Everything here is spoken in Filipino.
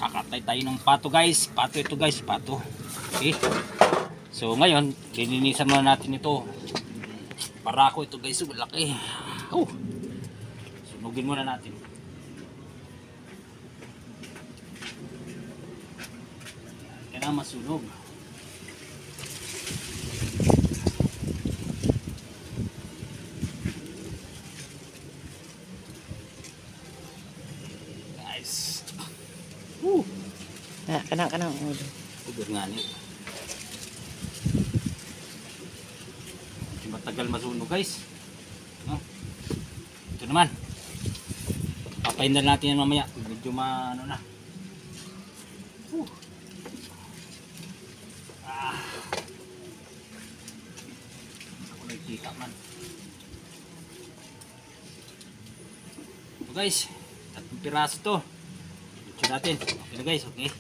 kakatay tayo ng pato guys. Pato ito guys, pato. Okay. So ngayon, lilinisan muna natin ito. Barako ito guys, malaki. Oh. Sunugin muna natin. Kailangan masunog. Guys. Kanang ulo. Uber nga niyo. Medyo matagal masunog guys. No? Ito naman. Papayin na natin yan mamaya. Medyo ano na. Ako nagkita man. Ito guys. 3 piraso to. Ito natin. Okay na guys. Okay.